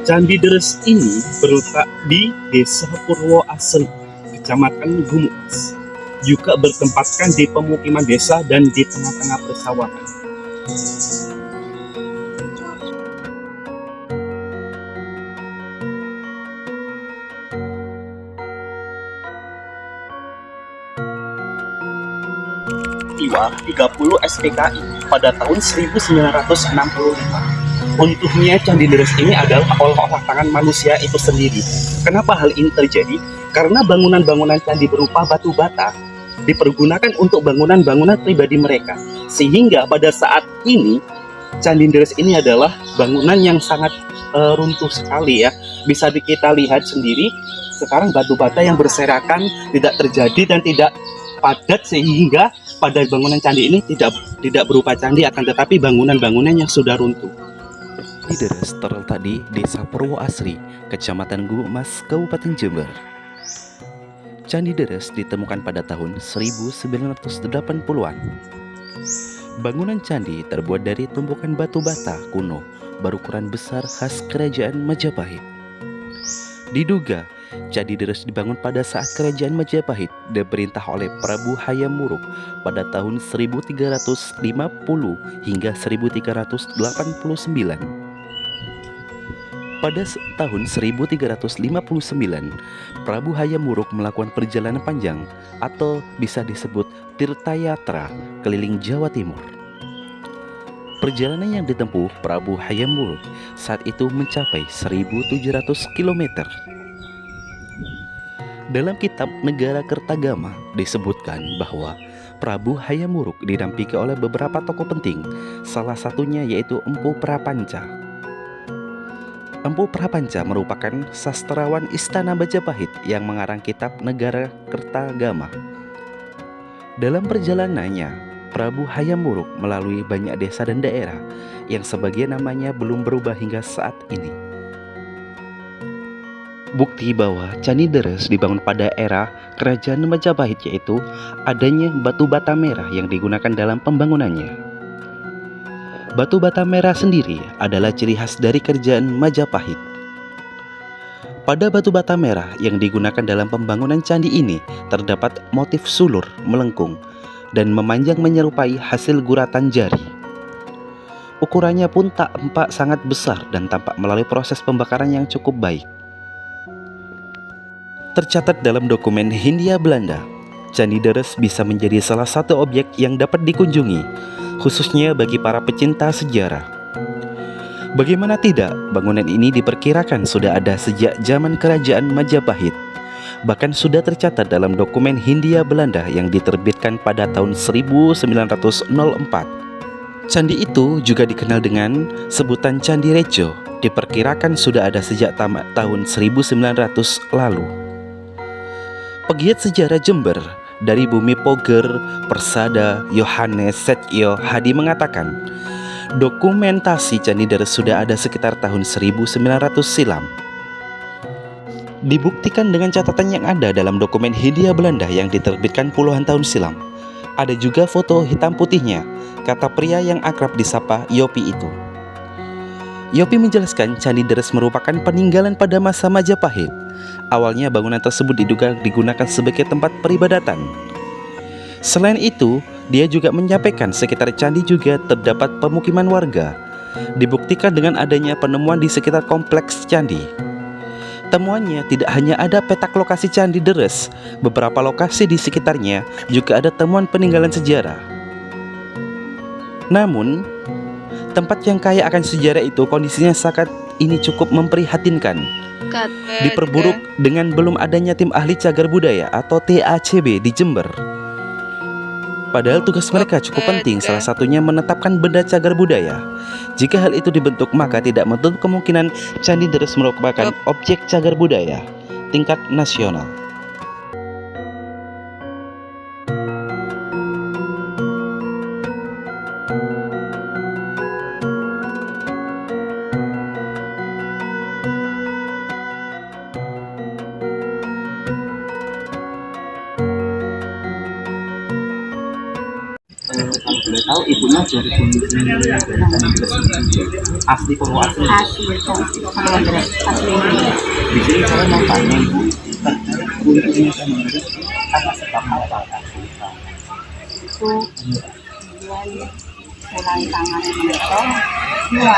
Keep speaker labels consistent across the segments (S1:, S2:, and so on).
S1: Candi Deres ini berletak di Desa Purwo Asri, Kecamatan Gumukas. Juga bertempatkan di pemukiman desa dan di tengah-tengah persawahan. Peristiwa 30 SPKI pada tahun 1965. Runtuhnya Candi Deres ini adalah olah tangan manusia itu sendiri. Kenapa hal ini terjadi? Karena bangunan-bangunan candi berupa batu bata dipergunakan untuk bangunan-bangunan pribadi mereka. Sehingga pada saat ini Candi Deres ini adalah bangunan yang sangat runtuh sekali ya. Bisa kita lihat sendiri sekarang batu bata yang berserakan tidak terjadi dan tidak padat, sehingga pada bangunan candi ini tidak berupa candi, akan tetapi bangunan-bangunan yang sudah runtuh.
S2: Candi Deres terletak di Desa Purwo Asri, Kecamatan Gumukas, Kabupaten Jember. Candi Deres ditemukan pada tahun 1980-an. Bangunan candi terbuat dari tumpukan batu bata kuno berukuran besar khas kerajaan Majapahit. Diduga, Candi Deres dibangun pada saat kerajaan Majapahit diperintah oleh Prabu Hayam Wuruk pada tahun 1350 hingga 1389. Pada tahun 1359, Prabu Hayam Wuruk melakukan perjalanan panjang atau bisa disebut Tirtayatra keliling Jawa Timur. Perjalanan yang ditempuh Prabu Hayam Wuruk saat itu mencapai 1.700 km. Dalam kitab Negara Kertagama disebutkan bahwa Prabu Hayam Wuruk didampingi oleh beberapa tokoh penting, salah satunya yaitu Empu Prapanca. Empu Prapanca merupakan sastrawan Istana Majapahit yang mengarang kitab Negara Kertagama. Dalam perjalanannya, Prabu Hayam Wuruk melalui banyak desa dan daerah yang sebagian namanya belum berubah hingga saat ini. Bukti bahwa Candi Deres dibangun pada era Kerajaan Majapahit yaitu adanya batu bata merah yang digunakan dalam pembangunannya. Batu bata merah sendiri adalah ciri khas dari Kerajaan Majapahit. Pada batu bata merah yang digunakan dalam pembangunan candi ini terdapat motif sulur melengkung dan memanjang menyerupai hasil guratan jari. Ukurannya pun tampak sangat besar dan tampak melalui proses pembakaran yang cukup baik. Tercatat dalam dokumen Hindia Belanda, Candi Deres bisa menjadi salah satu objek yang dapat dikunjungi, khususnya bagi para pecinta sejarah. Bagaimana tidak, bangunan ini diperkirakan sudah ada sejak zaman Kerajaan Majapahit. Bahkan sudah tercatat dalam dokumen Hindia Belanda yang diterbitkan pada tahun 1904. Candi itu juga dikenal dengan sebutan Candi Rejo, diperkirakan sudah ada sejak tahun 1900 lalu. Pegiat sejarah Jember dari Bumi Poger Persada Yohanes Setyo Hadi mengatakan, dokumentasi Candi Deres sudah ada sekitar tahun 1900 silam. Dibuktikan dengan catatan yang ada dalam dokumen Hindia Belanda yang diterbitkan puluhan tahun silam. Ada juga foto hitam putihnya, kata pria yang akrab disapa Yopi itu. Yopi menjelaskan Candi Deres merupakan peninggalan pada masa Majapahit. Awalnya bangunan tersebut diduga digunakan sebagai tempat peribadatan. Selain itu, dia juga menyampaikan sekitar candi juga terdapat pemukiman warga. Dibuktikan dengan adanya penemuan di sekitar kompleks candi. Temuannya tidak hanya ada petak lokasi Candi Deres, beberapa lokasi di sekitarnya juga ada temuan peninggalan sejarah. Namun, tempat yang kaya akan sejarah itu kondisinya saat ini cukup memprihatinkan. Diperburuk dengan belum adanya tim ahli cagar budaya atau TACB di Jember. Padahal tugas mereka cukup penting, salah satunya menetapkan benda cagar budaya. Jika hal itu dibentuk, maka tidak menutup kemungkinan Candi Deres merupakan objek cagar budaya tingkat nasional.
S1: Kalau boleh tahu ibunya dari kondisi asli Purwo asli.
S3: Asli Samudres asli.
S1: Di sini saya mau tanya ibu, terkait buntunya Samudres apa sebab apa?
S3: Itu kemudian mulai tangan itu dua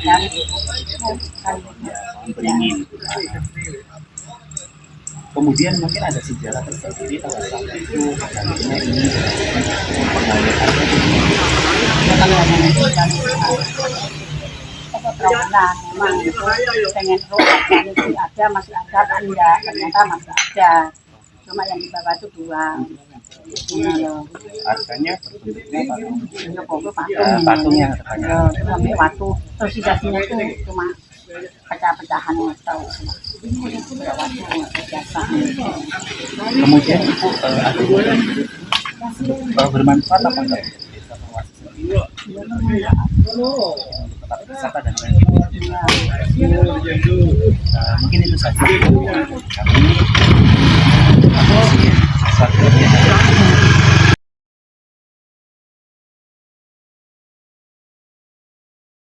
S3: dan
S1: Beringin. Kemudian mungkin ada sejarah tersendiri pada saat itu karena ini
S3: Raunan memang itu pengen dan itu ada masih ada kan enggak, ternyata masih ada, cuma yang di bawah itu dua
S1: harganya berbentuknya
S3: patung
S1: yang terbanyak.
S3: sampai waktu terus sisanya itu cuma pecah-pecahan atau biasa.
S1: Kemudian ibu ada bermanfaat apa enggak? Tempat wisata dan lain-lain. Mungkin itu saja. Kami sesuatu yang